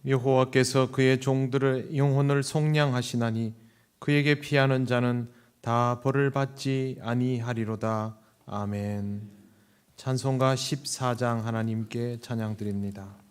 여호와께서 그의 종들의 영혼을 속량하시나니 그에게 피하는 자는 다 벌을 받지 아니하리로다. 아멘. 찬송가 14장 하나님께 찬양 드립니다.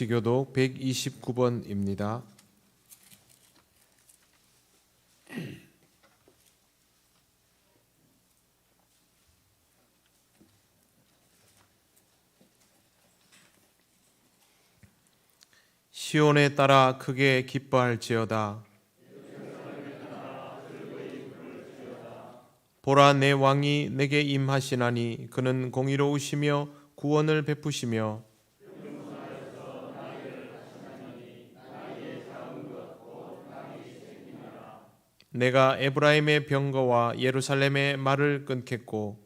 성시교독 129번입니다. 시온에 따라 크게 기뻐할지어다. 보라, 내 왕이 내게 임하시나니 그는 공의로우시며 구원을 베푸시며 내가 에브라임의 병거와 예루살렘의 말을 끊겠고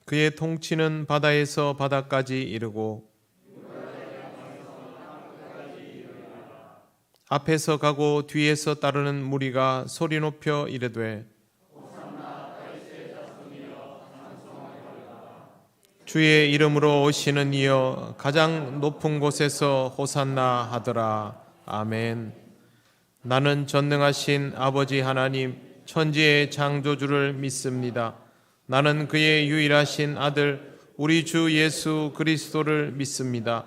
그의 통치는 바다에서 바다까지 이르고 앞에서 가고 뒤에서 따르는 무리가 소리 높여 이르되 주의 이름으로 오시는 이여 가장 높은 곳에서 호산나 하더라. 아멘. 나는 전능하신 아버지 하나님 천지의 창조주를 믿습니다. 나는 그의 유일하신 아들 우리 주 예수 그리스도를 믿습니다.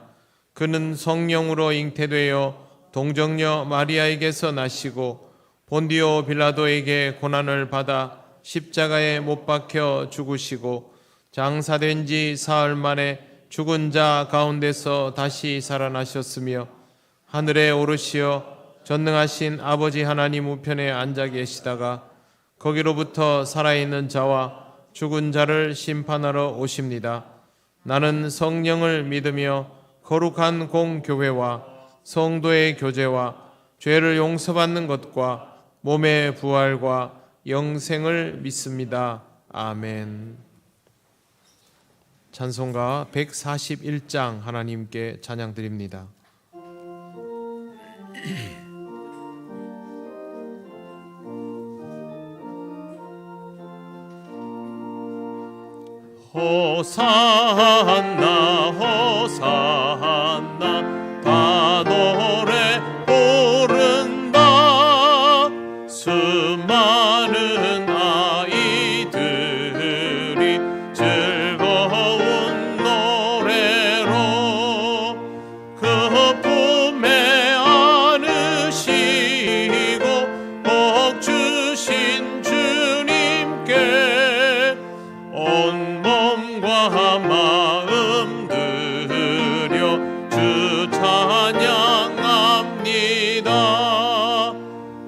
그는 성령으로 잉태되어 동정녀 마리아에게서 나시고 본디오 빌라도에게 고난을 받아 십자가에 못 박혀 죽으시고 장사된 지 사흘 만에 죽은 자 가운데서 다시 살아나셨으며 하늘에 오르시어 전능하신 아버지 하나님 우편에 앉아 계시다가 거기로부터 살아있는 자와 죽은 자를 심판하러 오십니다. 나는 성령을 믿으며 거룩한 공교회와 성도의 교제와 죄를 용서받는 것과 몸의 부활과 영생을 믿습니다. 아멘. 찬송가 141장 하나님께 찬양드립니다. 호산나 호산나 다 노래 부른다. 수많은 아이들이 즐거운 노래로 그 품에 안으시고 복 주신 주님께 온 몸과 마음 들여 주 찬양합니다.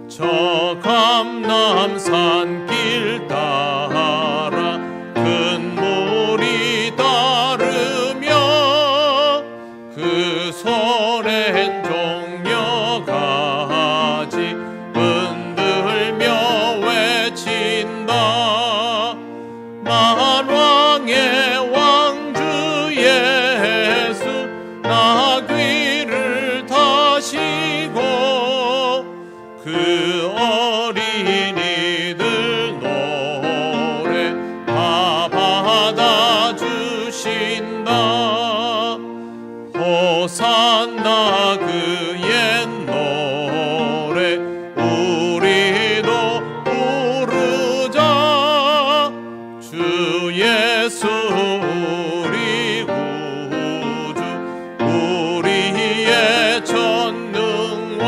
저 감람산 길 따라 큰 물이 따르며 그 손엔 종려가지 흔들며 외친다. 만왕의 왕주 예수 나귀를 타시고 그 어린이들 노래 다 받아주신다. 호산나 그 옛 노래 우리도 부르자. 주 예수 우리 구주 우리의 전능왕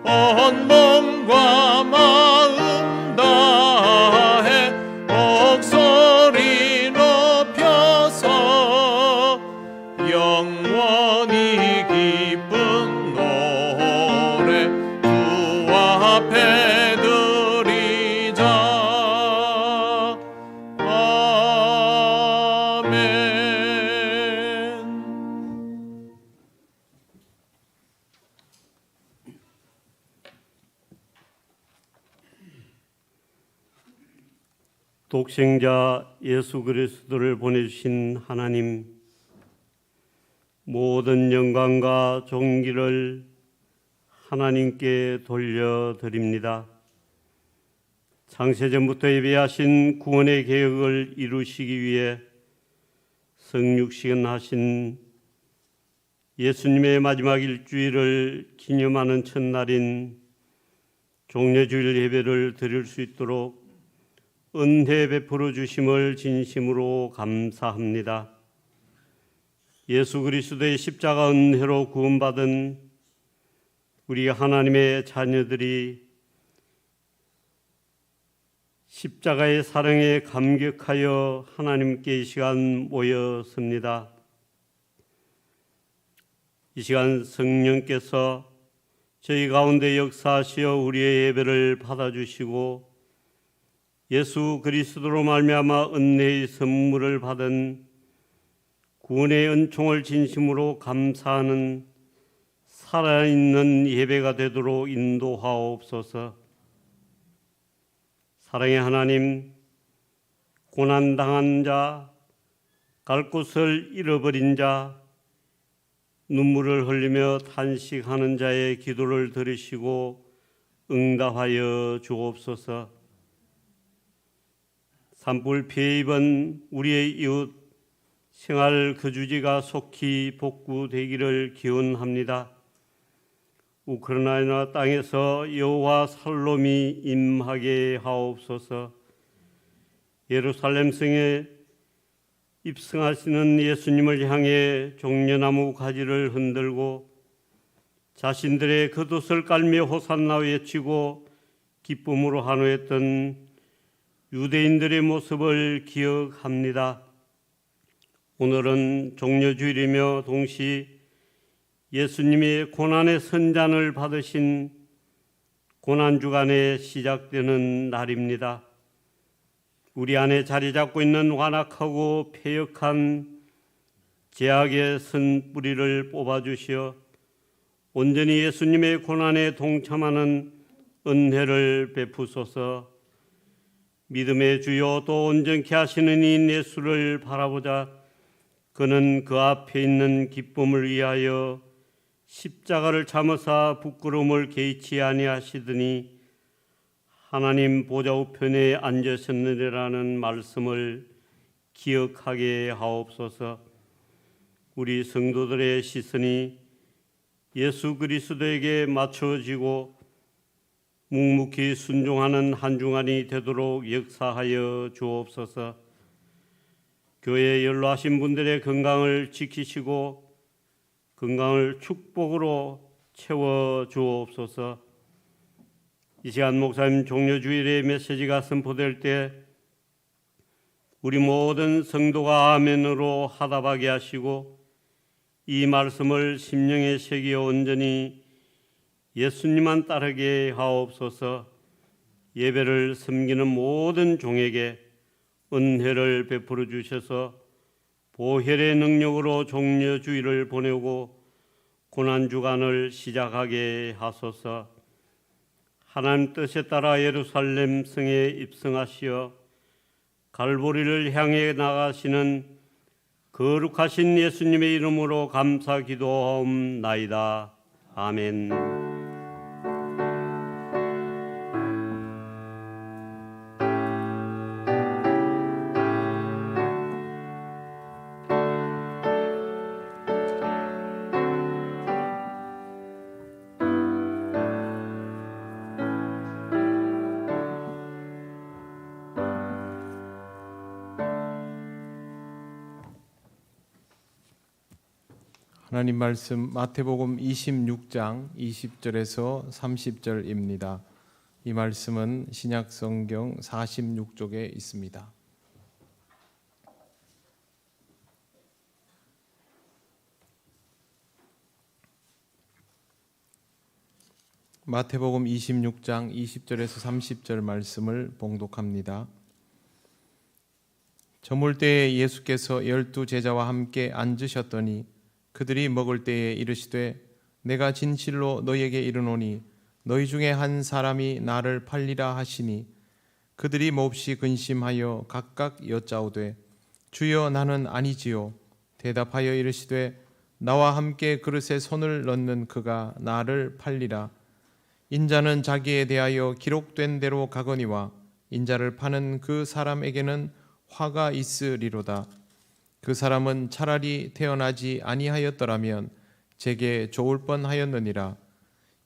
온 몸과 마음 다해 목소리 높여서 영원히 기쁜 노래 주 앞에 드리자. 아멘. 독생자 예수 그리스도를 보내주신 하나님, 모든 영광과 존귀를 하나님께 돌려드립니다. 창세전부터 예비하신 구원의 계획을 이루시기 위해 성육신하신 예수님의 마지막 일주일을 기념하는 첫날인 종려주일 예배를 드릴 수 있도록 은혜 베풀어 주심을 진심으로 감사합니다. 예수 그리스도의 십자가 은혜로 구원받은 우리 하나님의 자녀들이 십자가의 사랑에 감격하여 하나님께 이 시간 모였습니다. 이 시간 성령께서 저희 가운데 역사하시어 우리의 예배를 받아주시고 예수 그리스도로 말미암아 은혜의 선물을 받은 구원의 은총을 진심으로 감사하는 살아있는 예배가 되도록 인도하옵소서. 사랑의 하나님, 고난당한 자, 갈 곳을 잃어버린 자, 눈물을 흘리며 탄식하는 자의 기도를 들으시고 응답하여 주옵소서. 산불 피해 입은 우리의 이웃 생활 거주지가 속히 복구되기를 기원합니다. 우크라이나 땅에서 여호와 살롬이 임하게 하옵소서. 예루살렘 성에 입성하시는 예수님을 향해 종려나무 가지를 흔들고 자신들의 겉옷을 깔며 호산나 외치고 기쁨으로 환호했던 유대인들의 모습을 기억합니다. 오늘은 종려주일이며 동시 예수님이 고난의 선잔을 받으신 고난주간에 시작되는 날입니다. 우리 안에 자리 잡고 있는 완악하고 패역한 죄악의 선 뿌리를 뽑아주시어 온전히 예수님의 고난에 동참하는 은혜를 베푸소서. 믿음의 주요 또 온전케 하시는 이 예수를 바라보자. 그는 그 앞에 있는 기쁨을 위하여 십자가를 참으사 부끄러움을 개의치 아니하시더니 하나님 보좌 우편에 앉으셨느니라는 말씀을 기억하게 하옵소서. 우리 성도들의 시선이 예수 그리스도에게 맞춰지고 묵묵히 순종하는 한 주간이 되도록 역사하여 주옵소서. 교회에 연로하신 분들의 건강을 지키시고 건강을 축복으로 채워 주옵소서. 이 시간 목사님 종료주일의 메시지가 선포될 때 우리 모든 성도가 아멘으로 화답하게 하시고 이 말씀을 심령에 새기어 온전히 예수님만 따르게 하옵소서. 예배를 섬기는 모든 종에게 은혜를 베풀어 주셔서 보혈의 능력으로 종려주의를 보내고 고난주간을 시작하게 하소서. 하나님 뜻에 따라 예루살렘 성에 입성하시어 갈보리를 향해 나가시는 거룩하신 예수님의 이름으로 감사 기도하옵나이다. 아멘. 하나님 말씀 마태복음 26장 20절에서 30절입니다. 이 말씀은 신약성경 46쪽에 있습니다. 마태복음 26장 20절에서 30절 말씀을 봉독합니다. 저물 때에 예수께서 12 제자와 함께 앉으셨더니 그들이 먹을 때에 이르시되 내가 진실로 너희에게 이르노니 너희 중에 한 사람이 나를 팔리라 하시니 그들이 몹시 근심하여 각각 여짜오되 주여 나는 아니지요. 대답하여 이르시되 나와 함께 그릇에 손을 넣는 그가 나를 팔리라. 인자는 자기에 대하여 기록된 대로 가거니와 인자를 파는 그 사람에게는 화가 있으리로다. 그 사람은 차라리 태어나지 아니하였더라면 제게 좋을 뻔하였느니라.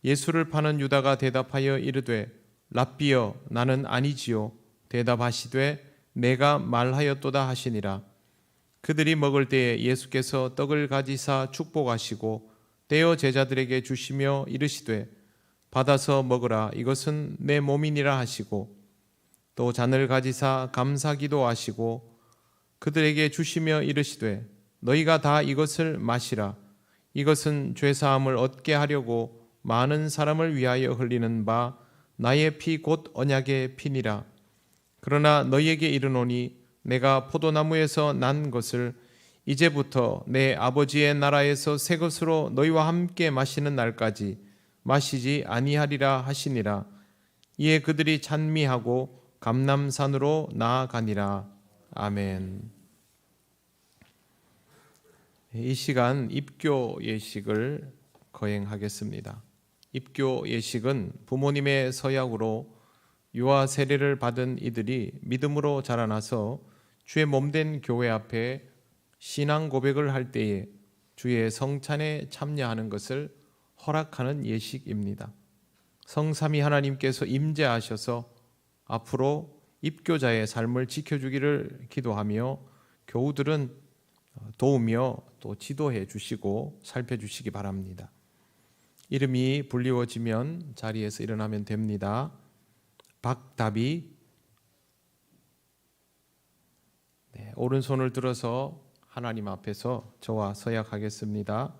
예수를 파는 유다가 대답하여 이르되 랍비여 나는 아니지요. 대답하시되 내가 말하였도다 하시니라. 그들이 먹을 때에 예수께서 떡을 가지사 축복하시고 떼어 제자들에게 주시며 이르시되 받아서 먹으라 이것은 내 몸이니라 하시고 또 잔을 가지사 감사기도 하시고 그들에게 주시며 이르시되 너희가 다 이것을 마시라. 이것은 죄사함을 얻게 하려고 많은 사람을 위하여 흘리는 바 나의 피 곧 언약의 피니라. 그러나 너희에게 이르노니 내가 포도나무에서 난 것을 이제부터 내 아버지의 나라에서 새 것으로 너희와 함께 마시는 날까지 마시지 아니하리라 하시니라. 이에 그들이 찬미하고 감람산으로 나아가니라. 아멘. 이 시간 입교 예식을 거행하겠습니다. 입교 예식은 부모님의 서약으로 유아 세례를 받은 이들이 믿음으로 자라나서 주의 몸된 교회 앞에 신앙 고백을 할 때에 주의 성찬에 참여하는 것을 허락하는 예식입니다. 성삼위 하나님께서 임재하셔서 앞으로 입교자의 삶을 지켜주기를 기도하며 교우들은 도우며 또 지도해 주시고 살펴주시기 바랍니다. 이름이 불리워지면 자리에서 일어나면 됩니다. 박다비. 네, 오른손을 들어서 하나님 앞에서 저와 서약하겠습니다.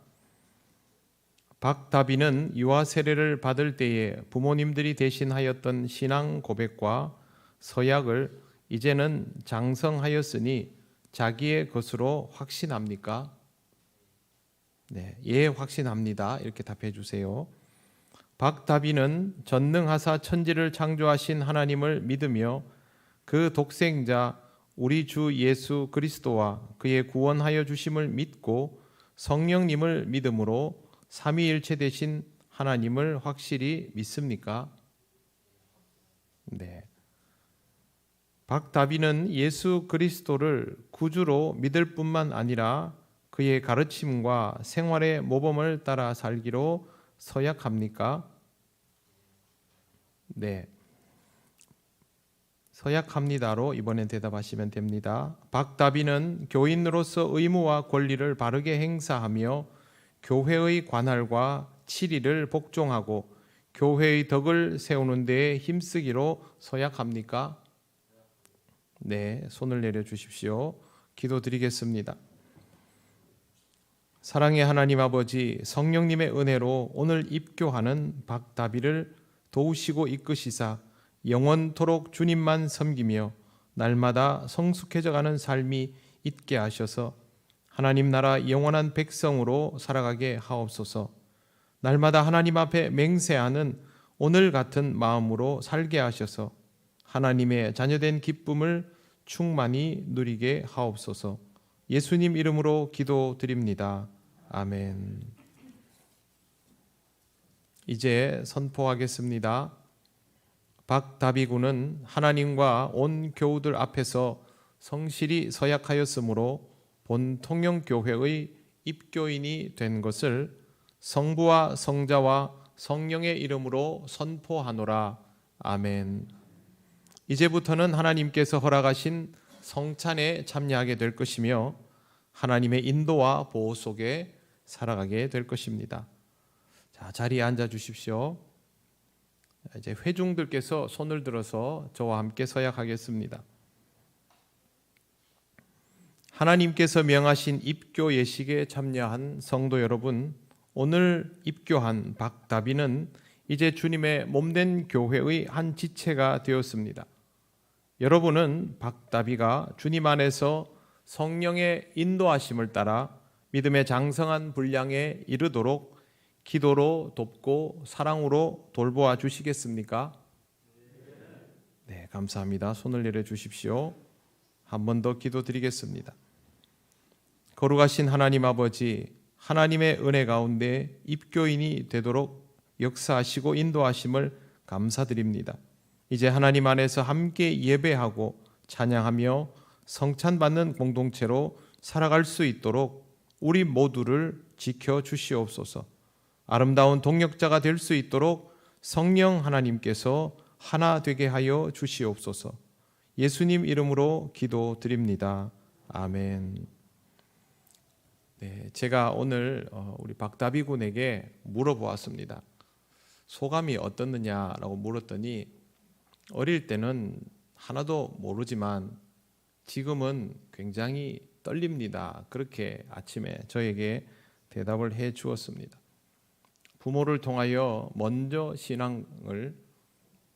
박다비는 유아 세례를 받을 때에 부모님들이 대신하였던 신앙 고백과 서약을 이제는 장성하였으니 자기의 것으로 확신합니까? 네, 예, 확신합니다. 이렇게 답해 주세요. 박다비는 전능하사 천지를 창조하신 하나님을 믿으며 그 독생자 우리 주 예수 그리스도와 그의 구원하여 주심을 믿고 성령님을 믿음으로 삼위일체 되신 하나님을 확실히 믿습니까? 네. 박다비는 예수 그리스도를 구주로 믿을 뿐만 아니라 그의 가르침과 생활의 모범을 따라 살기로 서약합니까? 네. 서약합니다로 이번엔 대답하시면 됩니다. 박다비는 교인으로서 의무와 권리를 바르게 행사하며 교회의 관할과 치리를 복종하고 교회의 덕을 세우는 데에 힘쓰기로 서약합니까? 네, 손을 내려 주십시오. 기도드리겠습니다. 사랑의 하나님 아버지, 성령님의 은혜로 오늘 입교하는 박다비를 도우시고 이끄시사 영원토록 주님만 섬기며 날마다 성숙해져가는 삶이 있게 하셔서 하나님 나라 영원한 백성으로 살아가게 하옵소서. 날마다 하나님 앞에 맹세하는 오늘 같은 마음으로 살게 하셔서 하나님의 자녀된 기쁨을 충만히 누리게 하옵소서. 예수님 이름으로 기도드립니다. 아멘. 이제 선포하겠습니다. 박다비 군은 하나님과 온 교우들 앞에서 성실히 서약하였으므로 본 통영교회의 입교인이 된 것을 성부와 성자와 성령의 이름으로 선포하노라. 아멘. 이제부터는 하나님께서 허락하신 성찬에 참여하게 될 것이며 하나님의 인도와 보호 속에 살아가게 될 것입니다. 자, 자리에 앉아 주십시오. 이제 회중들께서 손을 들어서 저와 함께 서약하겠습니다. 하나님께서 명하신 입교 예식에 참여한 성도 여러분, 오늘 입교한 박다비는 이제 주님의 몸된 교회의 한 지체가 되었습니다. 여러분은 박다비가 주님 안에서 성령의 인도하심을 따라 믿음의 장성한 분량에 이르도록 기도로 돕고 사랑으로 돌보아 주시겠습니까? 네, 감사합니다. 손을 내려 주십시오. 한 번 더 기도드리겠습니다. 거룩하신 하나님 아버지, 하나님의 은혜 가운데 입교인이 되도록 역사하시고 인도하심을 감사드립니다. 이제 하나님 안에서 함께 예배하고 찬양하며 성찬받는 공동체로 살아갈 수 있도록 우리 모두를 지켜 주시옵소서. 아름다운 동역자가 될 수 있도록 성령 하나님께서 하나 되게 하여 주시옵소서. 예수님 이름으로 기도드립니다. 아멘. 네, 제가 오늘 우리 박다비 군에게 물어보았습니다. 소감이 어떻느냐라고 물었더니 어릴 때는 하나도 모르지만 지금은 굉장히 떨립니다. 그렇게 아침에 저에게 대답을 해 주었습니다. 부모를 통하여 먼저 신앙을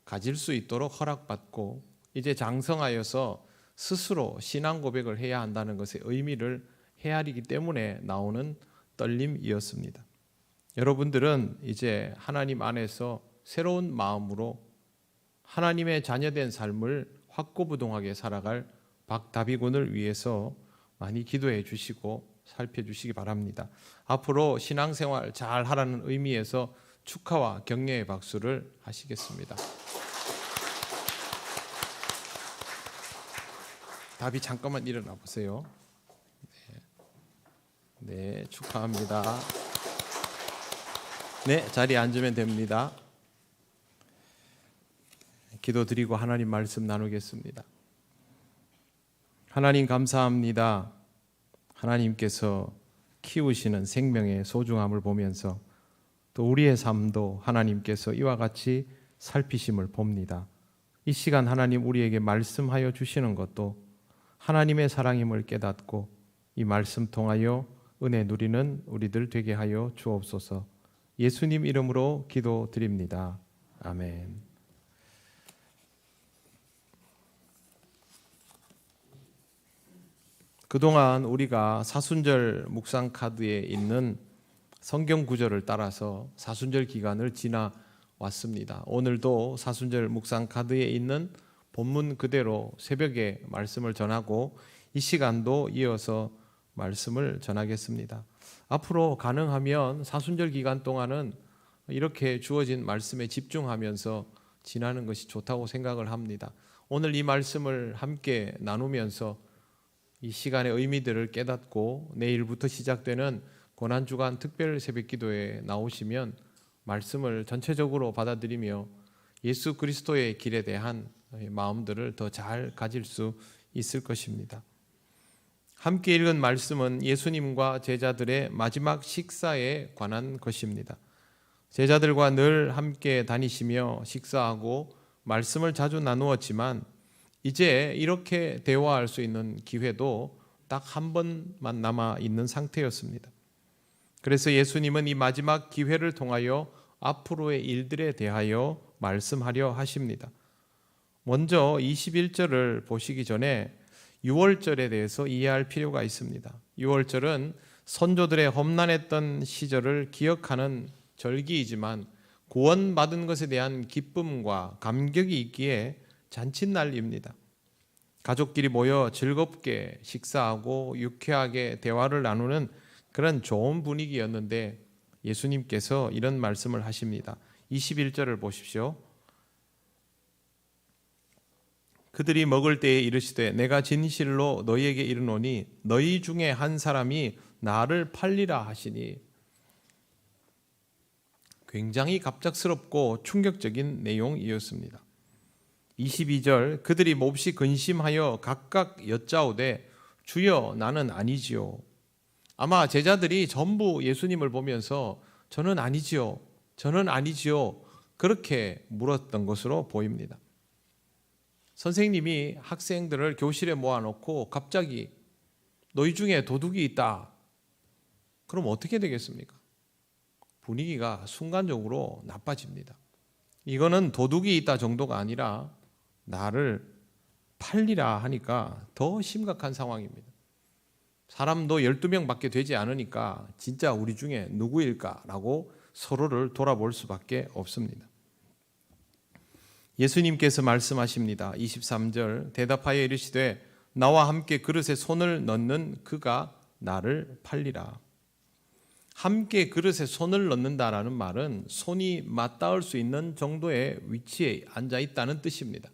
가질 수 있도록 허락받고 이제 장성하여서 스스로 신앙 고백을 해야 한다는 것의 의미를 헤아리기 때문에 나오는 떨림이었습니다. 여러분들은 이제 하나님 안에서 새로운 마음으로 하나님의 자녀된 삶을 확고부동하게 살아갈 박다비 군을 위해서 많이 기도해 주시고 살펴주시기 바랍니다. 앞으로 신앙생활 잘 하라는 의미에서 축하와 격려의 박수를 하시겠습니다. 다비 잠깐만 일어나 보세요. 네, 축하합니다. 네, 자리에 앉으면 됩니다. 기도드리고 하나님 말씀 나누겠습니다. 하나님 감사합니다. 하나님께서 키우시는 생명의 소중함을 보면서 또 우리의 삶도 하나님께서 이와 같이 살피심을 봅니다. 이 시간 하나님 우리에게 말씀하여 주시는 것도 하나님의 사랑임을 깨닫고 이 말씀 통하여 은혜 누리는 우리들 되게 하여 주옵소서. 예수님 이름으로 기도드립니다. 아멘. 그동안 우리가 사순절 묵상 카드에 있는 성경 구절을 따라서 사순절 기간을 지나왔습니다. 오늘도 사순절 묵상 카드에 있는 본문 그대로 새벽에 말씀을 전하고 이 시간도 이어서 말씀을 전하겠습니다. 앞으로 가능하면 사순절 기간 동안은 이렇게 주어진 말씀에 집중하면서 지나는 것이 좋다고 생각을 합니다. 오늘 이 말씀을 함께 나누면서 이 시간의 의미들을 깨닫고 내일부터 시작되는 고난주간 특별 새벽기도에 나오시면 말씀을 전체적으로 받아들이며 예수 그리스도의 길에 대한 마음들을 더 잘 가질 수 있을 것입니다. 함께 읽은 말씀은 예수님과 제자들의 마지막 식사에 관한 것입니다. 제자들과 늘 함께 다니시며 식사하고 말씀을 자주 나누었지만 이제 이렇게 대화할 수 있는 기회도 딱 한 번만 남아 있는 상태였습니다. 그래서 예수님은 이 마지막 기회를 통하여 앞으로의 일들에 대하여 말씀하려 하십니다. 먼저 21절을 보시기 전에 유월절에 대해서 이해할 필요가 있습니다. 유월절은 선조들의 험난했던 시절을 기억하는 절기이지만 구원받은 것에 대한 기쁨과 감격이 있기에 잔칫날입니다. 가족끼리 모여 즐겁게 식사하고 유쾌하게 대화를 나누는 그런 좋은 분위기였는데 예수님께서 이런 말씀을 하십니다. 21절을 보십시오. 그들이 먹을 때에 이르시되 내가 진실로 너희에게 이르노니 너희 중에 한 사람이 나를 팔리라 하시니. 굉장히 갑작스럽고 충격적인 내용이었습니다. 22절 그들이 몹시 근심하여 각각 여짜오되 주여 나는 아니지요. 아마 제자들이 전부 예수님을 보면서 저는 아니지요. 저는 아니지요. 그렇게 물었던 것으로 보입니다. 선생님이 학생들을 교실에 모아놓고 갑자기 너희 중에 도둑이 있다. 그럼 어떻게 되겠습니까? 분위기가 순간적으로 나빠집니다. 이거는 도둑이 있다 정도가 아니라 나를 팔리라 하니까 더 심각한 상황입니다. 사람도 12명밖에 되지 않으니까 진짜 우리 중에 누구일까라고 서로를 돌아볼 수밖에 없습니다. 예수님께서 말씀하십니다. 23절 대답하여 이르시되 나와 함께 그릇에 손을 넣는 그가 나를 팔리라. 함께 그릇에 손을 넣는다라는 말은 손이 맞닿을 수 있는 정도의 위치에 앉아 있다는 뜻입니다.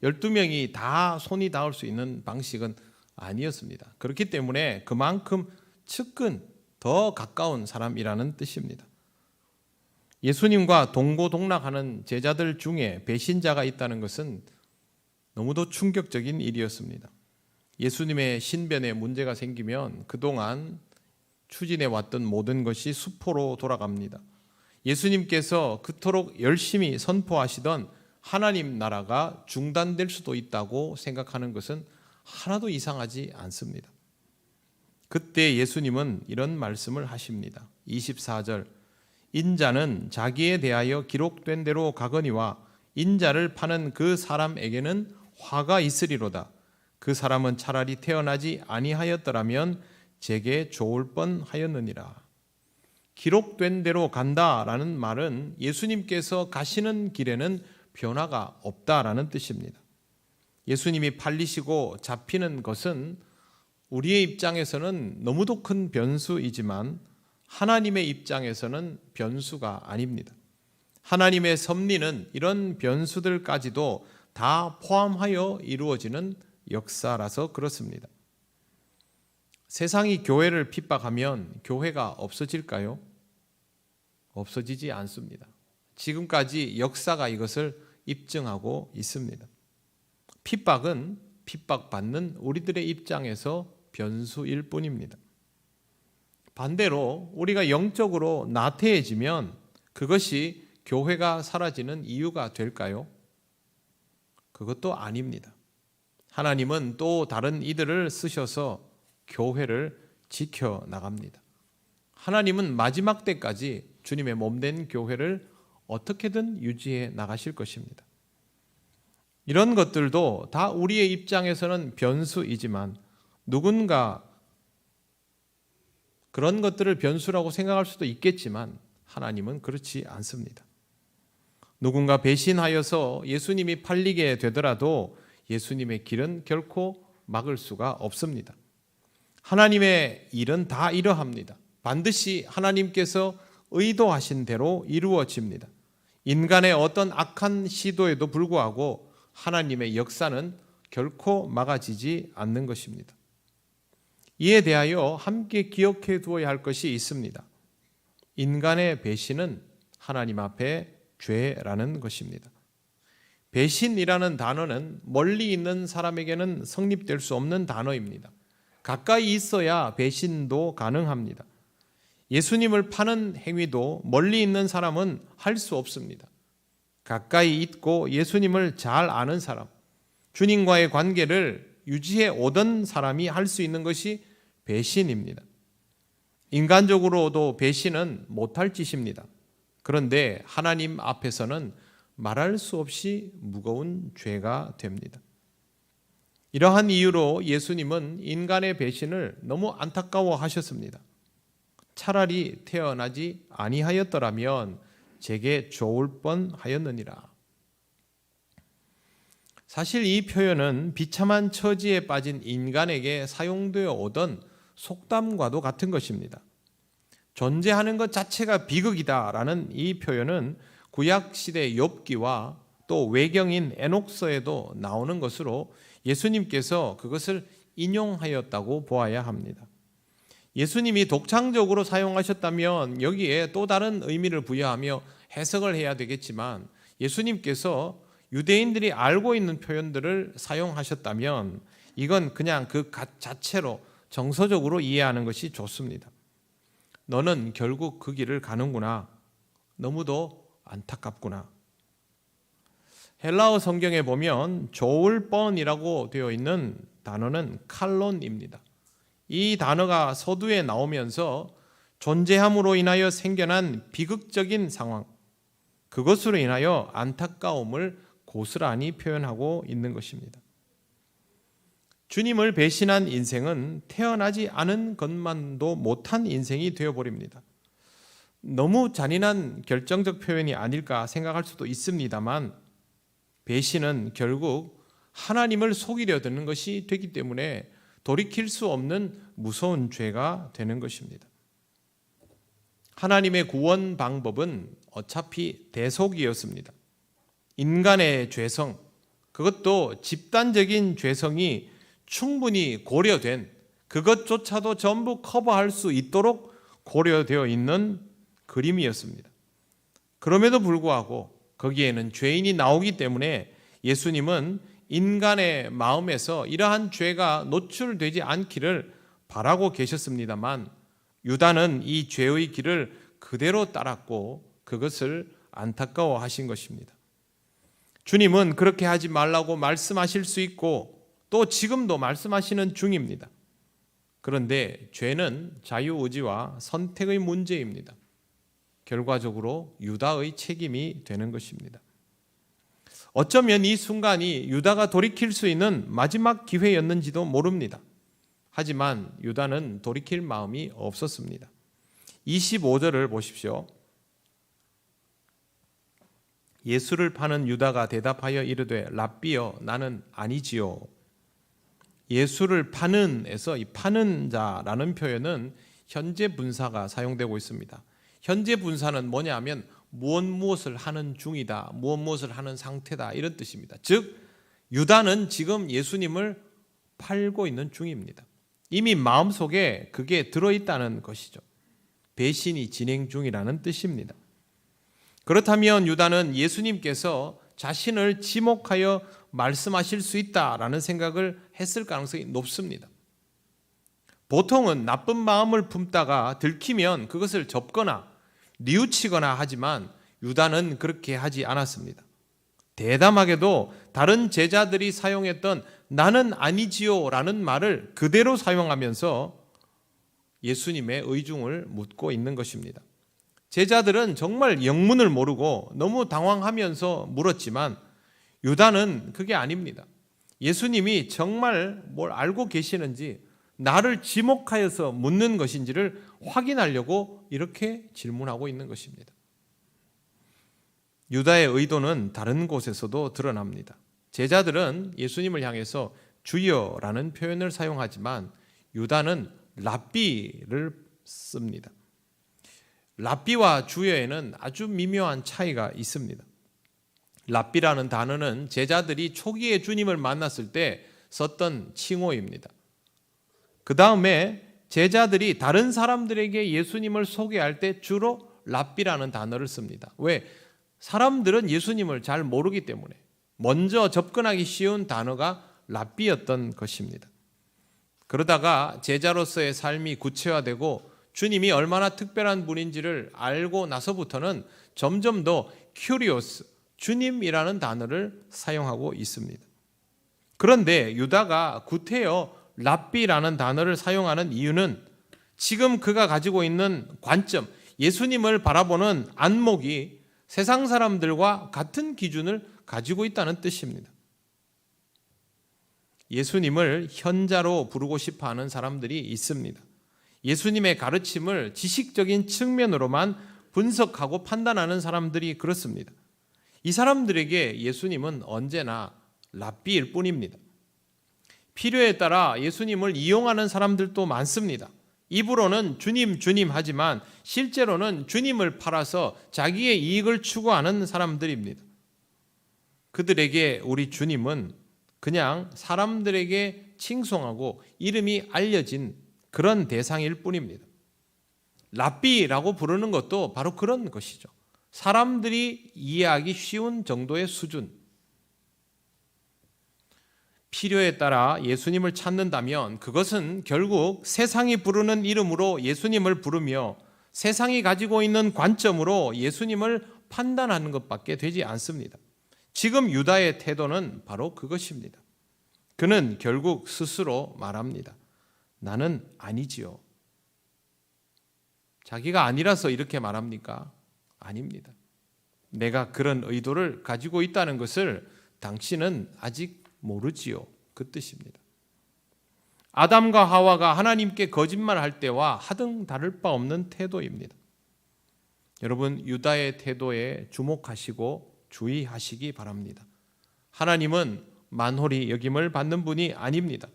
12명이 다 손이 닿을 수 있는 방식은 아니었습니다. 그렇기 때문에 그만큼 측근, 더 가까운 사람이라는 뜻입니다. 예수님과 동고동락하는 제자들 중에 배신자가 있다는 것은 너무도 충격적인 일이었습니다. 예수님의 신변에 문제가 생기면 그동안 추진해 왔던 모든 것이 수포로 돌아갑니다. 예수님께서 그토록 열심히 선포하시던 하나님 나라가 중단될 수도 있다고 생각하는 것은 하나도 이상하지 않습니다. 그때 예수님은 이런 말씀을 하십니다. 24절 인자는 자기에 대하여 기록된 대로 가거니와 인자를 파는 그 사람에게는 화가 있으리로다. 그 사람은 차라리 태어나지 아니하였더라면 제게 좋을 뻔하였느니라. 기록된 대로 간다라는 말은 예수님께서 가시는 길에는 변화가 없다라는 뜻입니다. 예수님이 팔리시고 잡히는 것은 우리의 입장에서는 너무도 큰 변수이지만 하나님의 입장에서는 변수가 아닙니다. 하나님의 섭리는 이런 변수들까지도 다 포함하여 이루어지는 역사라서 그렇습니다. 세상이 교회를 핍박하면 교회가 없어질까요? 없어지지 않습니다. 지금까지 역사가 이것을 입증하고 있습니다. 핍박은 핍박받는 우리들의 입장에서 변수일 뿐입니다. 반대로 우리가 영적으로 나태해지면 그것이 교회가 사라지는 이유가 될까요? 그것도 아닙니다. 하나님은 또 다른 이들을 쓰셔서 교회를 지켜나갑니다. 하나님은 마지막 때까지 주님의 몸된 교회를 어떻게든 유지해 나가실 것입니다. 이런 것들도 다 우리의 입장에서는 변수이지만 누군가 그런 것들을 변수라고 생각할 수도 있겠지만 하나님은 그렇지 않습니다. 누군가 배신하여서 예수님이 팔리게 되더라도 예수님의 길은 결코 막을 수가 없습니다. 하나님의 일은 다 이러합니다. 반드시 하나님께서 의도하신 대로 이루어집니다. 인간의 어떤 악한 시도에도 불구하고 하나님의 역사는 결코 막아지지 않는 것입니다. 이에 대하여 함께 기억해 두어야 할 것이 있습니다. 인간의 배신은 하나님 앞에 죄라는 것입니다. 배신이라는 단어는 멀리 있는 사람에게는 성립될 수 없는 단어입니다. 가까이 있어야 배신도 가능합니다. 예수님을 파는 행위도 멀리 있는 사람은 할 수 없습니다. 가까이 있고 예수님을 잘 아는 사람, 주님과의 관계를 유지해 오던 사람이 할 수 있는 것이 배신입니다. 인간적으로도 배신은 못할 짓입니다. 그런데 하나님 앞에서는 말할 수 없이 무거운 죄가 됩니다. 이러한 이유로 예수님은 인간의 배신을 너무 안타까워하셨습니다. 차라리 태어나지 아니하였더라면 제게 좋을 뻔하였느니라. 사실 이 표현은 비참한 처지에 빠진 인간에게 사용되어 오던 속담과도 같은 것입니다. 존재하는 것 자체가 비극이다라는 이 표현은 구약시대 욥기와 또 외경인 에녹서에도 나오는 것으로 예수님께서 그것을 인용하였다고 보아야 합니다. 예수님이 독창적으로 사용하셨다면 여기에 또 다른 의미를 부여하며 해석을 해야 되겠지만 예수님께서 유대인들이 알고 있는 표현들을 사용하셨다면 이건 그냥 그 자체로 정서적으로 이해하는 것이 좋습니다. 너는 결국 그 길을 가는구나. 너무도 안타깝구나. 헬라어 성경에 보면 좋을 뻔이라고 되어 있는 단어는 칼론입니다. 이 단어가 서두에 나오면서 존재함으로 인하여 생겨난 비극적인 상황, 그것으로 인하여 안타까움을 고스란히 표현하고 있는 것입니다. 주님을 배신한 인생은 태어나지 않은 것만도 못한 인생이 되어버립니다. 너무 잔인한 결정적 표현이 아닐까 생각할 수도 있습니다만 배신은 결국 하나님을 속이려 드는 것이 되기 때문에 돌이킬 수 없는 무서운 죄가 되는 것입니다. 하나님의 구원 방법은 어차피 대속이었습니다. 인간의 죄성, 그것도 집단적인 죄성이 충분히 고려된 그것조차도 전부 커버할 수 있도록 고려되어 있는 그림이었습니다. 그럼에도 불구하고 거기에는 죄인이 나오기 때문에 예수님은 인간의 마음에서 이러한 죄가 노출되지 않기를 바라고 계셨습니다만 유다는 이 죄의 길을 그대로 따랐고 그것을 안타까워하신 것입니다. 주님은 그렇게 하지 말라고 말씀하실 수 있고 또 지금도 말씀하시는 중입니다. 그런데 죄는 자유의지와 선택의 문제입니다. 결과적으로 유다의 책임이 되는 것입니다. 어쩌면 이 순간이 유다가 돌이킬 수 있는 마지막 기회였는지도 모릅니다. 하지만 유다는 돌이킬 마음이 없었습니다. 25절을 보십시오. 예수를 파는 유다가 대답하여 이르되 랍비여 나는 아니지요. 예수를 파는에서 이 파는 자라는 표현은 현재 분사가 사용되고 있습니다. 현재 분사는 뭐냐면 무엇을 하는 중이다, 무엇을 하는 상태다 이런 뜻입니다. 즉 유다는 지금 예수님을 팔고 있는 중입니다. 이미 마음속에 그게 들어있다는 것이죠. 배신이 진행 중이라는 뜻입니다. 그렇다면 유다는 예수님께서 자신을 지목하여 말씀하실 수 있다라는 생각을 했을 가능성이 높습니다. 보통은 나쁜 마음을 품다가 들키면 그것을 접거나 뉘우치거나 하지만 유다는 그렇게 하지 않았습니다. 대담하게도 다른 제자들이 사용했던 나는 아니지요 라는 말을 그대로 사용하면서 예수님의 의중을 묻고 있는 것입니다. 제자들은 정말 영문을 모르고 너무 당황하면서 물었지만 유다는 그게 아닙니다. 예수님이 정말 뭘 알고 계시는지, 나를 지목하여서 묻는 것인지를 확인하려고 이렇게 질문하고 있는 것입니다. 유다의 의도는 다른 곳에서도 드러납니다. 제자들은 예수님을 향해서 주여라는 표현을 사용하지만 유다는 랍비를 씁니다. 랍비와 주여에는 아주 미묘한 차이가 있습니다. 랍비라는 단어는 제자들이 초기에 주님을 만났을 때 썼던 칭호입니다. 그 다음에 제자들이 다른 사람들에게 예수님을 소개할 때 주로 랍비라는 단어를 씁니다. 왜? 사람들은 예수님을 잘 모르기 때문에 먼저 접근하기 쉬운 단어가 랍비였던 것입니다. 그러다가 제자로서의 삶이 구체화되고 주님이 얼마나 특별한 분인지를 알고 나서부터는 점점 더 큐리오스, 주님이라는 단어를 사용하고 있습니다. 그런데 유다가 구태여 랍비라는 단어를 사용하는 이유는 지금 그가 가지고 있는 관점, 예수님을 바라보는 안목이 세상 사람들과 같은 기준을 가지고 있다는 뜻입니다. 예수님을 현자로 부르고 싶어 하는 사람들이 있습니다. 예수님의 가르침을 지식적인 측면으로만 분석하고 판단하는 사람들이 그렇습니다. 이 사람들에게 예수님은 언제나 랍비일 뿐입니다. 필요에 따라 예수님을 이용하는 사람들도 많습니다. 입으로는 주님 주님 하지만 실제로는 주님을 팔아서 자기의 이익을 추구하는 사람들입니다. 그들에게 우리 주님은 그냥 사람들에게 칭송하고 이름이 알려진 그런 대상일 뿐입니다. 랍비라고 부르는 것도 바로 그런 것이죠. 사람들이 이해하기 쉬운 정도의 수준. 필요에 따라 예수님을 찾는다면 그것은 결국 세상이 부르는 이름으로 예수님을 부르며 세상이 가지고 있는 관점으로 예수님을 판단하는 것밖에 되지 않습니다. 지금 유다의 태도는 바로 그것입니다. 그는 결국 스스로 말합니다. 나는 아니지요. 자기가 아니라서 이렇게 말합니까? 아닙니다. 내가 그런 의도를 가지고 있다는 것을 당신은 아직 모르지요. 그 뜻입니다. 아담과 하와가 하나님께 거짓말할 때와 하등 다를 바 없는 태도입니다. 여러분, 유다의 태도에 주목하시고 주의하시기 바랍니다. 하나님은 만홀히 여김을 받는 분이 아닙니다.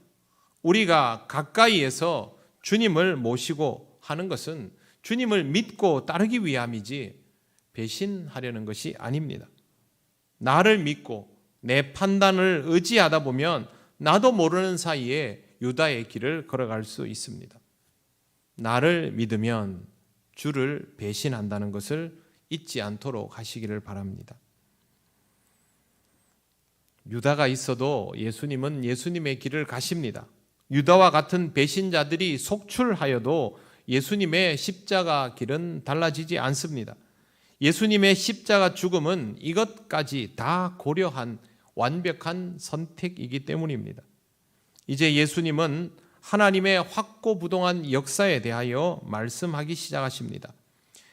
우리가 가까이에서 주님을 모시고 하는 것은 주님을 믿고 따르기 위함이지 배신하려는 것이 아닙니다. 나를 믿고 내 판단을 의지하다 보면 나도 모르는 사이에 유다의 길을 걸어갈 수 있습니다. 나를 믿으면 주를 배신한다는 것을 잊지 않도록 하시기를 바랍니다. 유다가 있어도 예수님은 예수님의 길을 가십니다. 유다와 같은 배신자들이 속출하여도 예수님의 십자가 길은 달라지지 않습니다. 예수님의 십자가 죽음은 이것까지 다 고려한 완벽한 선택이기 때문입니다. 이제 예수님은 하나님의 확고부동한 역사에 대하여 말씀하기 시작하십니다.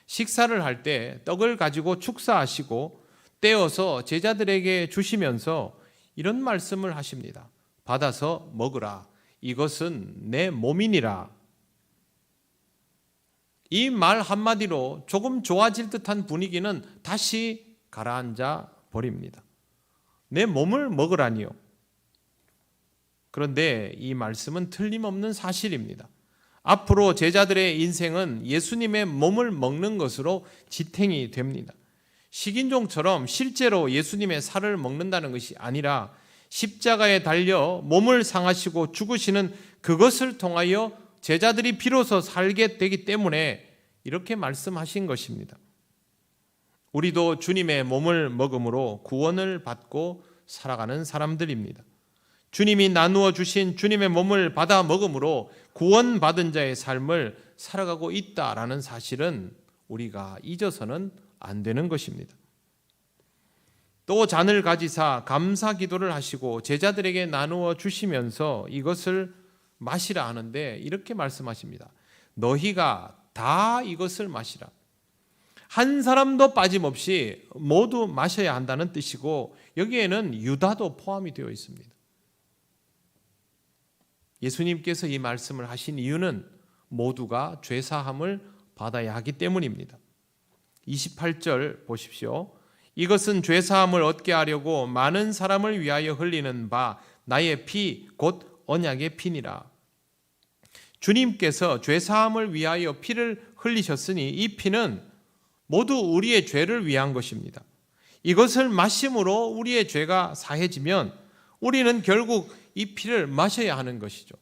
식사를 할 때 떡을 가지고 축사하시고 떼어서 제자들에게 주시면서 이런 말씀을 하십니다. 받아서 먹으라. 이것은 내 몸이니라. 이 말 한마디로 조금 좋아질 듯한 분위기는 다시 가라앉아 버립니다. 내 몸을 먹으라니요. 그런데 이 말씀은 틀림없는 사실입니다. 앞으로 제자들의 인생은 예수님의 몸을 먹는 것으로 지탱이 됩니다. 식인종처럼 실제로 예수님의 살을 먹는다는 것이 아니라 십자가에 달려 몸을 상하시고 죽으시는 그것을 통하여 제자들이 비로소 살게 되기 때문에 이렇게 말씀하신 것입니다. 우리도 주님의 몸을 먹음으로 구원을 받고 살아가는 사람들입니다. 주님이 나누어 주신 주님의 몸을 받아 먹음으로 구원받은 자의 삶을 살아가고 있다라는 사실은 우리가 잊어서는 안 되는 것입니다. 또 잔을 가지사 감사 기도를 하시고 제자들에게 나누어 주시면서 이것을 마시라 하는데 이렇게 말씀하십니다. 너희가 다 이것을 마시라. 한 사람도 빠짐없이 모두 마셔야 한다는 뜻이고 여기에는 유다도 포함이 되어 있습니다. 예수님께서 이 말씀을 하신 이유는 모두가 죄사함을 받아야 하기 때문입니다. 28절 보십시오. 이것은 죄사함을 얻게 하려고 많은 사람을 위하여 흘리는 바 나의 피 곧 언약의 피니라. 주님께서 죄사함을 위하여 피를 흘리셨으니 이 피는 모두 우리의 죄를 위한 것입니다. 이것을 마심으로 우리의 죄가 사해지면 우리는 결국 이 피를 마셔야 하는 것이죠.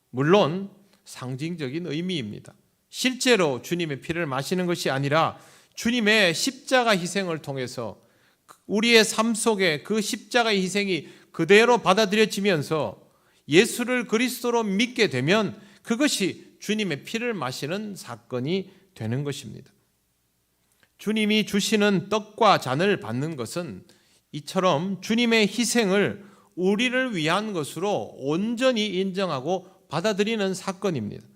물론 상징적인 의미입니다. 실제로 주님의 피를 마시는 것이 아니라 주님의 십자가 희생을 통해서 우리의 삶 속에 그 십자가의 희생이 그대로 받아들여지면서 예수를 그리스도로 믿게 되면 그것이 주님의 피를 마시는 사건이 되는 것입니다. 주님이 주시는 떡과 잔을 받는 것은 이처럼 주님의 희생을 우리를 위한 것으로 온전히 인정하고 받아들이는 사건입니다.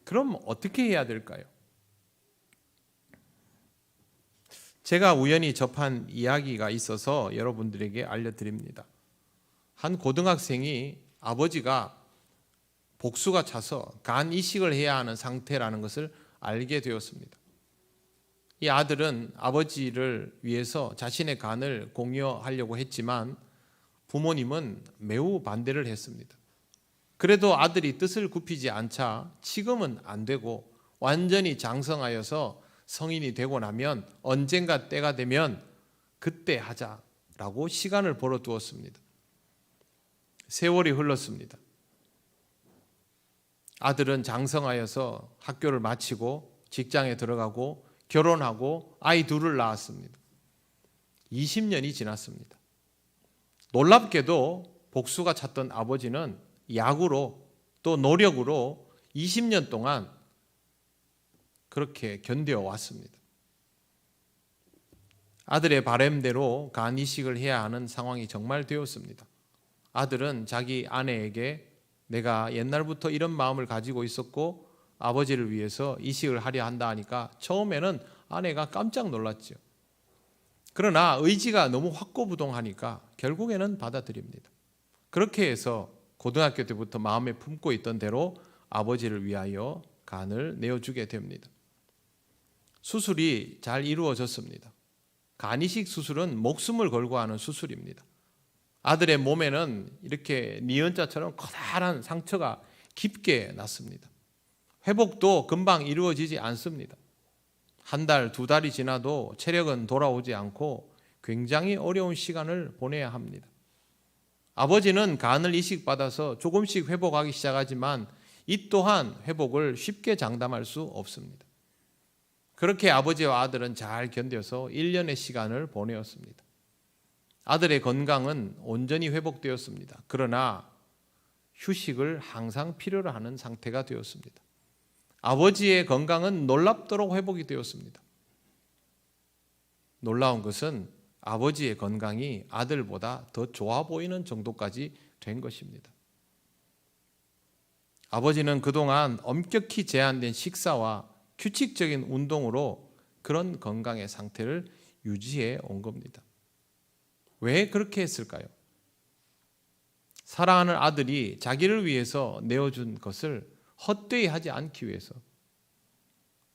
그럼 어떻게 해야 될까요? 제가 우연히 접한 이야기가 있어서 여러분들에게 알려드립니다. 한 고등학생이 아버지가 복수가 차서 간 이식을 해야 하는 상태라는 것을 알게 되었습니다. 이 아들은 아버지를 위해서 자신의 간을 공여하려고 했지만 부모님은 매우 반대를 했습니다. 그래도 아들이 뜻을 굽히지 않자 지금은 안 되고 완전히 장성하여서 성인이 되고 나면 언젠가 때가 되면 그때 하자라고 시간을 벌어두었습니다. 세월이 흘렀습니다. 아들은 장성하여서 학교를 마치고 직장에 들어가고 결혼하고 아이 둘을 낳았습니다. 20년이 지났습니다. 놀랍게도 복수가 찼던 아버지는 약으로 또 노력으로 20년 동안 그렇게 견뎌 왔습니다. 아들의 바램대로 간 이식을 해야 하는 상황이 정말 되었습니다. 아들은 자기 아내에게 내가 옛날부터 이런 마음을 가지고 있었고 아버지를 위해서 이식을 하려 한다 하니까 처음에는 아내가 깜짝 놀랐죠. 그러나 의지가 너무 확고부동하니까 결국에는 받아들입니다. 그렇게 해서 고등학교 때부터 마음에 품고 있던 대로 아버지를 위하여 간을 내어주게 됩니다. 수술이 잘 이루어졌습니다. 간이식 수술은 목숨을 걸고 하는 수술입니다. 아들의 몸에는 이렇게 니은자처럼 커다란 상처가 깊게 났습니다. 회복도 금방 이루어지지 않습니다. 한 달, 두 달이 지나도 체력은 돌아오지 않고 굉장히 어려운 시간을 보내야 합니다. 아버지는 간을 이식받아서 조금씩 회복하기 시작하지만 이 또한 회복을 쉽게 장담할 수 없습니다. 그렇게 아버지와 아들은 잘 견뎌서 1년의 시간을 보내었습니다. 아들의 건강은 온전히 회복되었습니다. 그러나 휴식을 항상 필요로 하는 상태가 되었습니다. 아버지의 건강은 놀랍도록 회복이 되었습니다. 놀라운 것은 아버지의 건강이 아들보다 더 좋아 보이는 정도까지 된 것입니다. 아버지는 그동안 엄격히 제한된 식사와 규칙적인 운동으로 그런 건강의 상태를 유지해 온 겁니다. 왜 그렇게 했을까요? 사랑하는 아들이 자기를 위해서 내어준 것을 헛되이 하지 않기 위해서.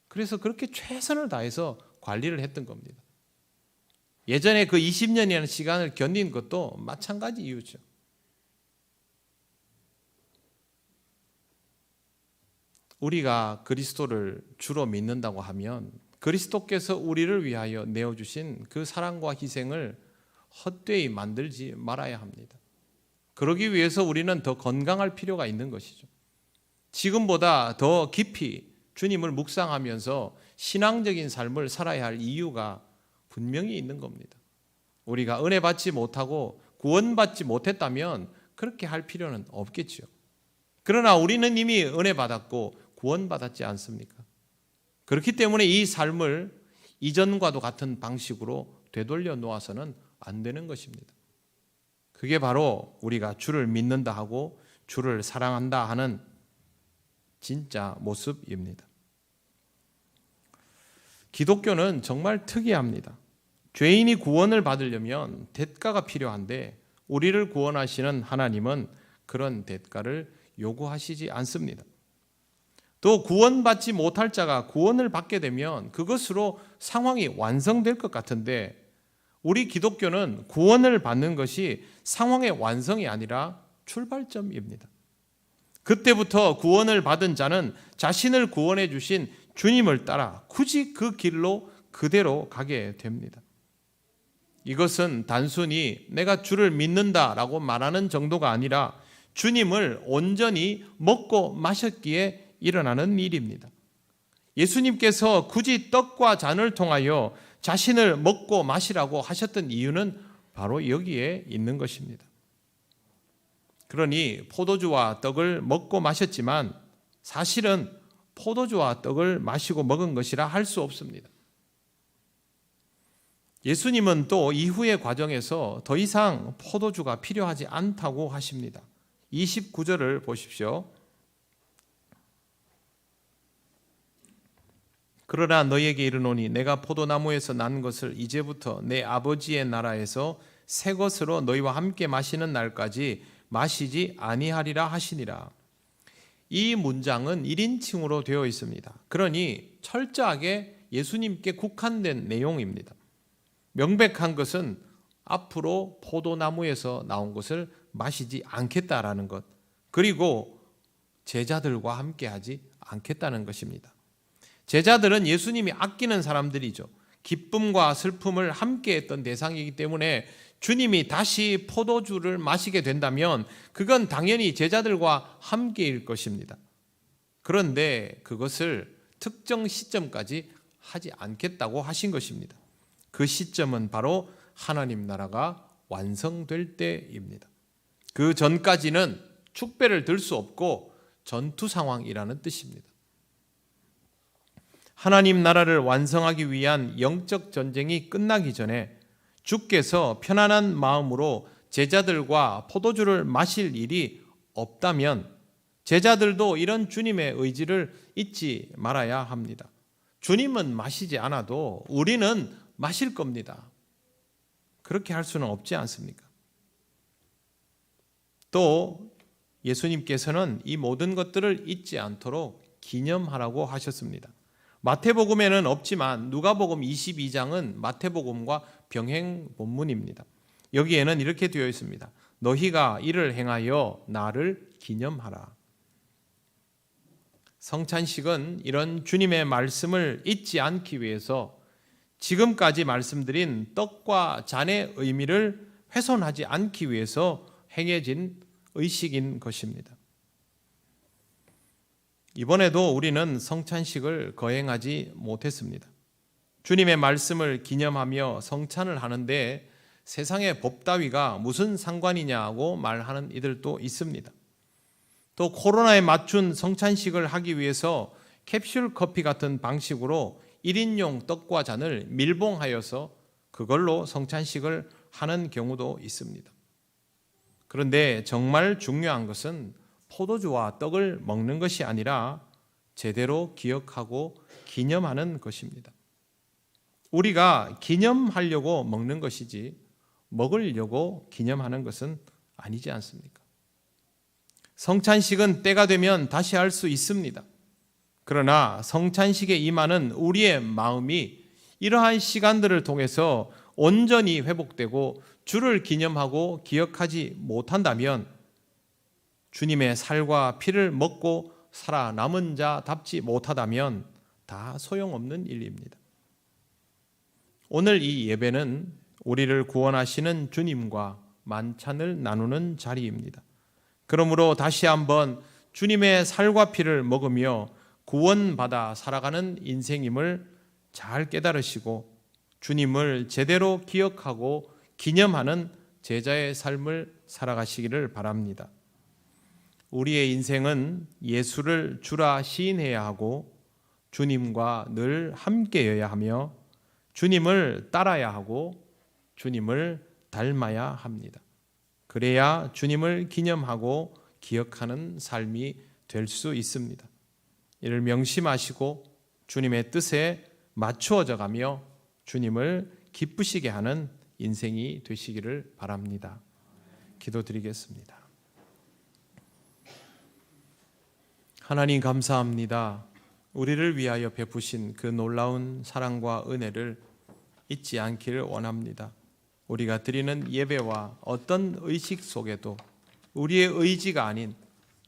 그래서 그렇게 최선을 다해서 관리를 했던 겁니다. 예전에 그 20년이라는 시간을 견딘 것도 마찬가지 이유죠. 우리가 그리스도를 주로 믿는다고 하면 그리스도께서 우리를 위하여 내어주신 그 사랑과 희생을 헛되이 만들지 말아야 합니다. 그러기 위해서 우리는 더 건강할 필요가 있는 것이죠. 지금보다 더 깊이 주님을 묵상하면서 신앙적인 삶을 살아야 할 이유가 분명히 있는 겁니다. 우리가 은혜 받지 못하고 구원받지 못했다면 그렇게 할 필요는 없겠죠. 그러나 우리는 이미 은혜 받았고 구원받았지 않습니까? 그렇기 때문에 이 삶을 이전과도 같은 방식으로 되돌려 놓아서는 안 되는 것입니다. 그게 바로 우리가 주를 믿는다 하고 주를 사랑한다 하는 진짜 모습입니다. 기독교는 정말 특이합니다. 죄인이 구원을 받으려면 대가가 필요한데 우리를 구원하시는 하나님은 그런 대가를 요구하시지 않습니다. 또 구원받지 못할 자가 구원을 받게 되면 그것으로 상황이 완성될 것 같은데 우리 기독교는 구원을 받는 것이 상황의 완성이 아니라 출발점입니다. 그때부터 구원을 받은 자는 자신을 구원해 주신 주님을 따라 굳이 그 길로 그대로 가게 됩니다. 이것은 단순히 내가 주를 믿는다라고 말하는 정도가 아니라 주님을 온전히 먹고 마셨기에 일어나는 일입니다. 예수님께서 굳이 떡과 잔을 통하여 자신을 먹고 마시라고 하셨던 이유는 바로 여기에 있는 것입니다. 그러니 포도주와 떡을 먹고 마셨지만 사실은 포도주와 떡을 마시고 먹은 것이라 할 수 없습니다. 예수님은 또 이후의 과정에서 더 이상 포도주가 필요하지 않다고 하십니다. 29절을 보십시오. 그러나 너희에게 이르노니 내가 포도나무에서 난 것을 이제부터 내 아버지의 나라에서 새 것으로 너희와 함께 마시는 날까지 마시지 아니하리라 하시니라. 이 문장은 1인칭으로 되어 있습니다. 그러니 철저하게 예수님께 국한된 내용입니다. 명백한 것은 앞으로 포도나무에서 나온 것을 마시지 않겠다라는 것, 그리고 제자들과 함께하지 않겠다는 것입니다. 제자들은 예수님이 아끼는 사람들이죠. 기쁨과 슬픔을 함께했던 대상이기 때문에 주님이 다시 포도주를 마시게 된다면 그건 당연히 제자들과 함께일 것입니다. 그런데 그것을 특정 시점까지 하지 않겠다고 하신 것입니다. 그 시점은 바로 하나님 나라가 완성될 때입니다. 그 전까지는 축배를 들 수 없고 전투 상황이라는 뜻입니다. 하나님 나라를 완성하기 위한 영적 전쟁이 끝나기 전에 주께서 편안한 마음으로 제자들과 포도주를 마실 일이 없다면 제자들도 이런 주님의 의지를 잊지 말아야 합니다. 주님은 마시지 않아도 우리는 마실 겁니다. 그렇게 할 수는 없지 않습니까? 또 예수님께서는 이 모든 것들을 잊지 않도록 기념하라고 하셨습니다. 마태복음에는 없지만 누가복음 22장은 마태복음과 병행 본문입니다. 여기에는 이렇게 되어 있습니다. 너희가 이를 행하여 나를 기념하라. 성찬식은 이런 주님의 말씀을 잊지 않기 위해서 지금까지 말씀드린 떡과 잔의 의미를 훼손하지 않기 위해서 행해진 의식인 것입니다. 이번에도 우리는 성찬식을 거행하지 못했습니다. 주님의 말씀을 기념하며 성찬을 하는데 세상의 법 따위가 무슨 상관이냐고 말하는 이들도 있습니다. 또 코로나에 맞춘 성찬식을 하기 위해서 캡슐 커피 같은 방식으로 1인용 떡과 잔을 밀봉하여서 그걸로 성찬식을 하는 경우도 있습니다. 그런데 정말 중요한 것은 포도주와 떡을 먹는 것이 아니라 제대로 기억하고 기념하는 것입니다. 우리가 기념하려고 먹는 것이지 먹으려고 기념하는 것은 아니지 않습니까? 성찬식은 때가 되면 다시 할 수 있습니다. 그러나 성찬식에 임하는 우리의 마음이 이러한 시간들을 통해서 온전히 회복되고 주를 기념하고 기억하지 못한다면 주님의 살과 피를 먹고 살아남은 자답지 못하다면 다 소용없는 일입니다. 오늘 이 예배는 우리를 구원하시는 주님과 만찬을 나누는 자리입니다. 그러므로 다시 한번 주님의 살과 피를 먹으며 구원받아 살아가는 인생임을 잘 깨달으시고 주님을 제대로 기억하고 기념하는 제자의 삶을 살아가시기를 바랍니다. 우리의 인생은 예수를 주라 시인해야 하고 주님과 늘 함께여야 하며 주님을 따라야 하고 주님을 닮아야 합니다. 그래야 주님을 기념하고 기억하는 삶이 될 수 있습니다. 이를 명심하시고 주님의 뜻에 맞추어져 가며 주님을 기쁘시게 하는 인생이 되시기를 바랍니다. 기도드리겠습니다. 하나님 감사합니다. 우리를 위하여 베푸신 그 놀라운 사랑과 은혜를 잊지 않기를 원합니다. 우리가 드리는 예배와 어떤 의식 속에도 우리의 의지가 아닌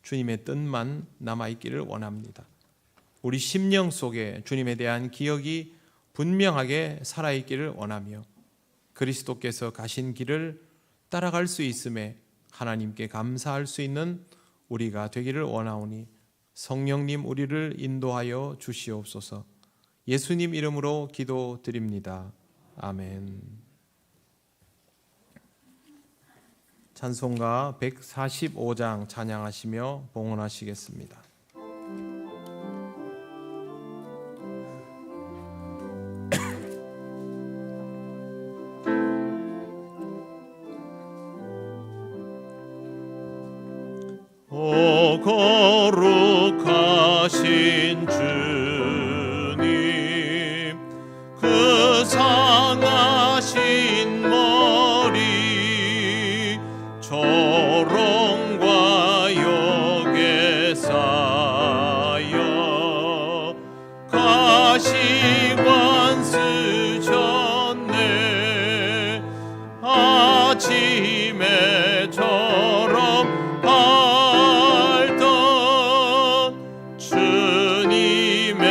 주님의 뜻만 남아있기를 원합니다. 우리 심령 속에 주님에 대한 기억이 분명하게 살아있기를 원하며 그리스도께서 가신 길을 따라갈 수 있음에 하나님께 감사할 수 있는 우리가 되기를 원하오니 성령님 우리를 인도하여 주시옵소서. 예수님 이름으로 기도드립니다. 아멘. 찬송가 145장 찬양하시며 봉헌하시겠습니다. 오 거룩하신 주님, 그 상하신 머리 조롱과 욕에 쌓여 가시관 쓰셨네. 아침에 처럼 밝던 주님의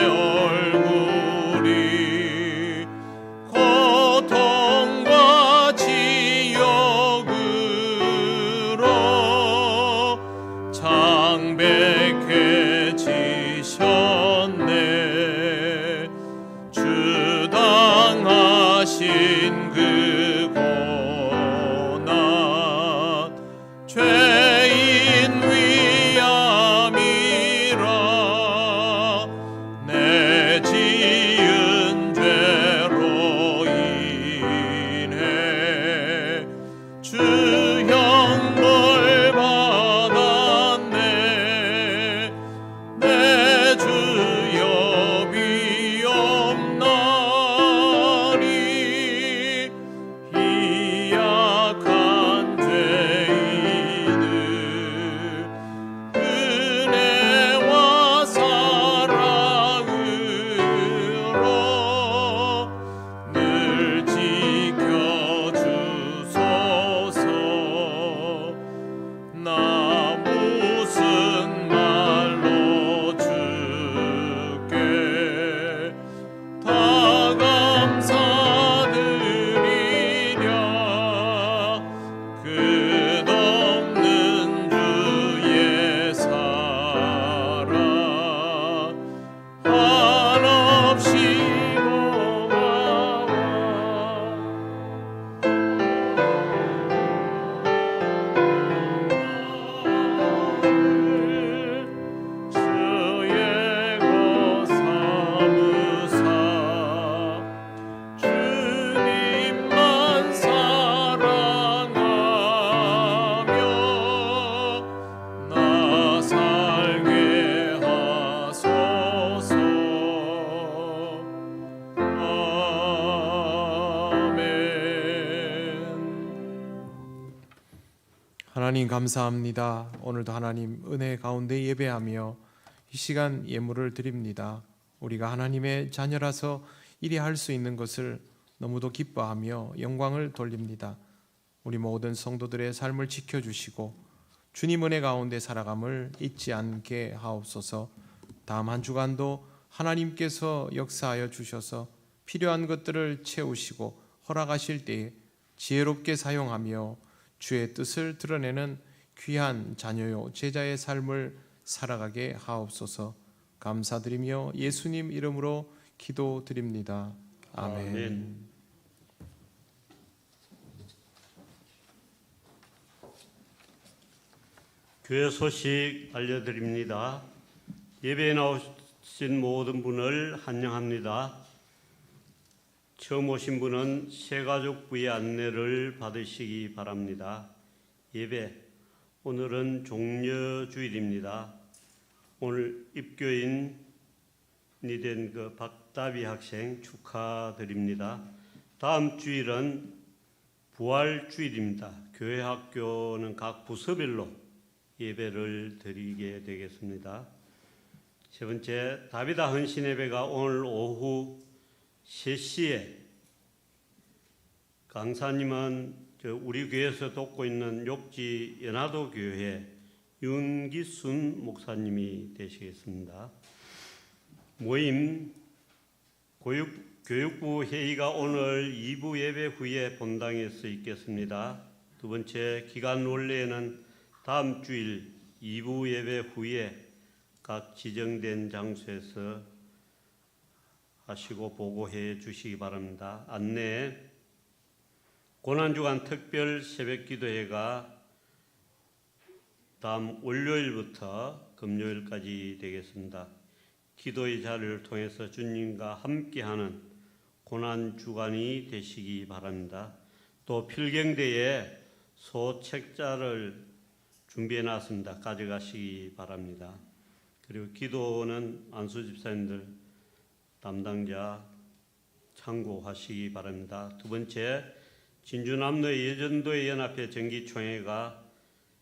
얼굴이 고통과 지옥으로 창백해지셨네. 주당하신 그 고난 죄인 위함이라. 내 지은 죄로 인해 주 형벌 받았네. 내 주여 비옵나니 이 약한 죄인을 은혜와 사랑으로 늘 지켜주소서. 나 무슨 말로 주께 다 감사드리랴. 끝없는 주의 사랑 한없이 고마워. 주의 것 삼으사 주님만 사랑하며 나 살게 하소서. 아멘. 하나님 감사합니다. 오늘도 하나님 은혜 가운데 예배하며 이 시간 예물을 드립니다. 우리가 하나님의 자녀라서 이리 할 수 있는 것을 너무도 기뻐하며 영광을 돌립니다. 우리 모든 성도들의 삶을 지켜주시고 주님 은혜 가운데 살아감을 잊지 않게 하옵소서. 다음 한 주간도 하나님께서 역사하여 주셔서 필요한 것들을 채우시고 허락하실 때에 지혜롭게 사용하며 주의 뜻을 드러내는 귀한 자녀요 제자의 삶을 살아가게 하옵소서. 감사드리며 예수님 이름으로 기도드립니다. 아멘. 아멘. 교회 소식 알려드립니다. 예배에 나오신 모든 분을 환영합니다. 처음 오신 분은 새가족부의 안내를 받으시기 바랍니다. 예배, 오늘은 종려주일입니다. 오늘 입교인이 된 그 박다비 학생 축하드립니다. 다음 주일은 부활주일입니다. 교회 학교는 각 부서별로 예배를 드리게 되겠습니다. 세 번째, 다비다 헌신 예배가 오늘 오후 3시에 강사님은 우리 교회에서 돕고 있는 욕지 연화도 교회 윤기순 목사님이 되시겠습니다. 모임 교육부 회의가 오늘 2부 예배 후에 본당에서 있겠습니다. 두 번째, 기간 원래에는 다음 주일 2부 예배 후에 각 지정된 장소에서 하시고 보고해 주시기 바랍니다. 안내, 고난주간 특별 새벽기도회가 다음 월요일부터 금요일까지 되겠습니다. 기도의 자리를 통해서 주님과 함께하는 고난주간이 되시기 바랍니다. 또 필경대에 소책자를 준비해놨습니다. 가져가시기 바랍니다. 그리고 기도는 안수 집사님들 담당자 참고하시기 바랍니다. 두 번째, 진주남로의 예전도의 연합회 정기총회가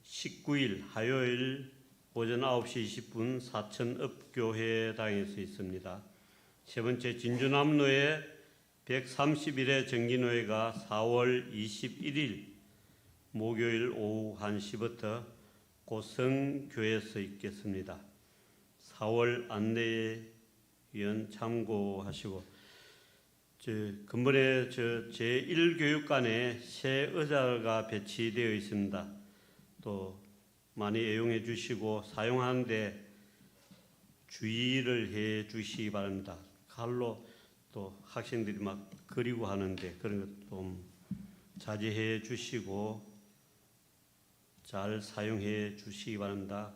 19일 화요일 오전 9시 20분 사천읍교회당에서 있습니다. 세 번째, 진주남로의 131회 정기노회가 4월 21일 목요일 오후 1시부터 고성교회에서 있겠습니다. 4월 안내위원 참고하시고, 근본에 제1교육관에 새 의자가 배치되어 있습니다. 또 많이 애용해 주시고 사용하는데 주의를 해 주시기 바랍니다. 칼로 또 학생들이 막 그리고 하는데 그런 것 좀 자제해 주시고 잘 사용해 주시기 바랍니다.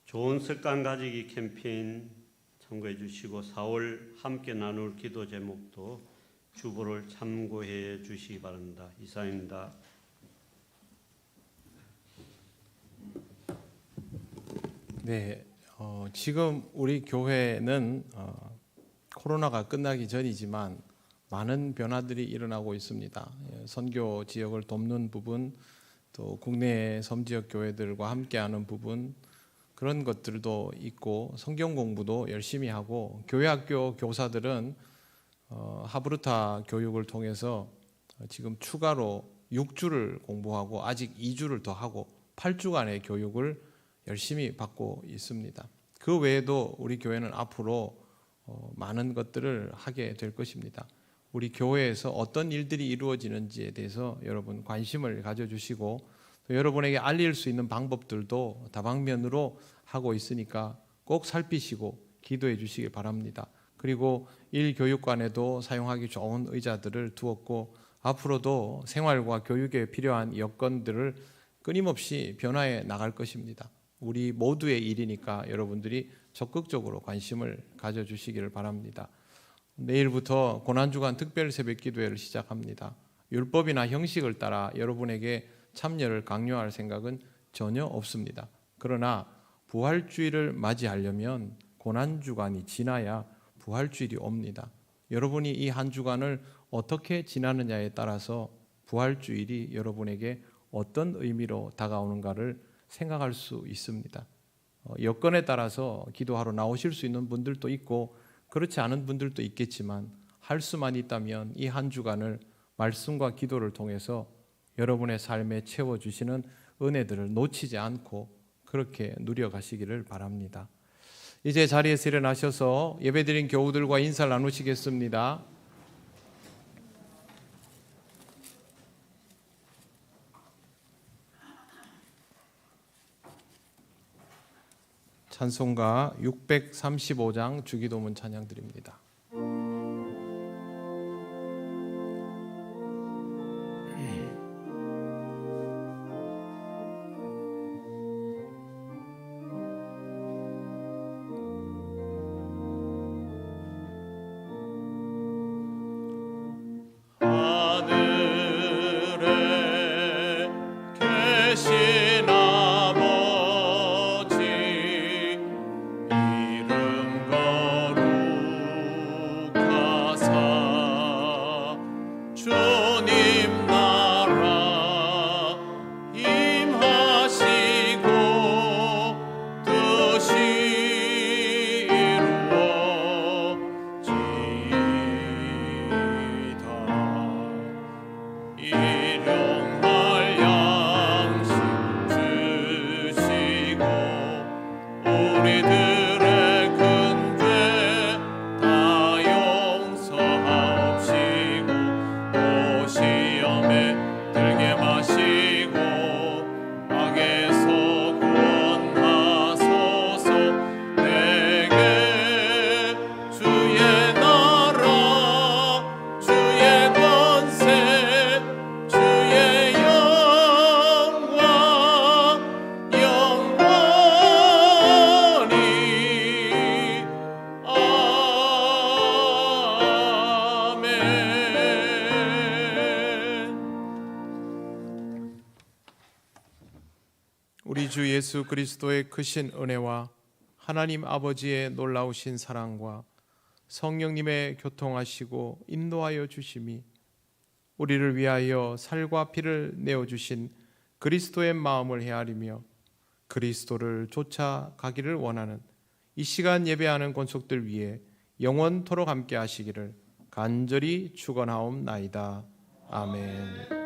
좋은 습관 가지기 캠페인 참고해 주시고 4월 함께 나눌 기도 제목도 주보를 참고해 주시기 바랍니다. 이상입니다. 네, 지금 우리 교회는 코로나가 끝나기 전이지만 많은 변화들이 일어나고 있습니다. 선교 지역을 돕는 부분, 또 국내 섬지역 교회들과 함께하는 부분, 그런 것들도 있고 성경 공부도 열심히 하고, 교회 학교 교사들은 하브르타 교육을 통해서 지금 추가로 6주를 공부하고 아직 2주를 더 하고 8주간의 교육을 열심히 받고 있습니다. 그 외에도 우리 교회는 앞으로 많은 것들을 하게 될 것입니다. 우리 교회에서 어떤 일들이 이루어지는지에 대해서 여러분 관심을 가져주시고, 또 여러분에게 알릴 수 있는 방법들도 다방면으로 하고 있으니까 꼭 살피시고 기도해 주시기 바랍니다. 그리고 일교육관에도 사용하기 좋은 의자들을 두었고, 앞으로도 생활과 교육에 필요한 여건들을 끊임없이 변화해 나갈 것입니다. 우리 모두의 일이니까 여러분들이 적극적으로 관심을 가져주시기를 바랍니다. 내일부터 고난주간 특별 새벽기도회를 시작합니다. 율법이나 형식을 따라 여러분에게 참여를 강요할 생각은 전혀 없습니다. 그러나 부활주일을 맞이하려면 고난주간이 지나야 부활주일이 옵니다. 여러분이 이 한 주간을 어떻게 지나느냐에 따라서 부활주일이 여러분에게 어떤 의미로 다가오는가를 생각할 수 있습니다. 여건에 따라서 기도하러 나오실 수 있는 분들도 있고 그렇지 않은 분들도 있겠지만, 할 수만 있다면 이 한 주간을 말씀과 기도를 통해서 여러분의 삶에 채워주시는 은혜들을 놓치지 않고 그렇게 누려가시기를 바랍니다. 이제 자리에서 일어나셔서 예배드린 교우들과 인사를 나누시겠습니다. 찬송가 635장 주기도문 찬양 드립니다. 계신 아버지 우리 주 예수 그리스도의 크신 은혜와 하나님 아버지의 놀라우신 사랑과 성령님의 교통하시고 인도하여 주심이 우리를 위하여 살과 피를 내어주신 그리스도의 마음을 헤아리며 그리스도를 쫓아가기를 원하는 이 시간 예배하는 권속들 위해 영원토록 함께 하시기를 간절히 축원하옵나이다. 아멘.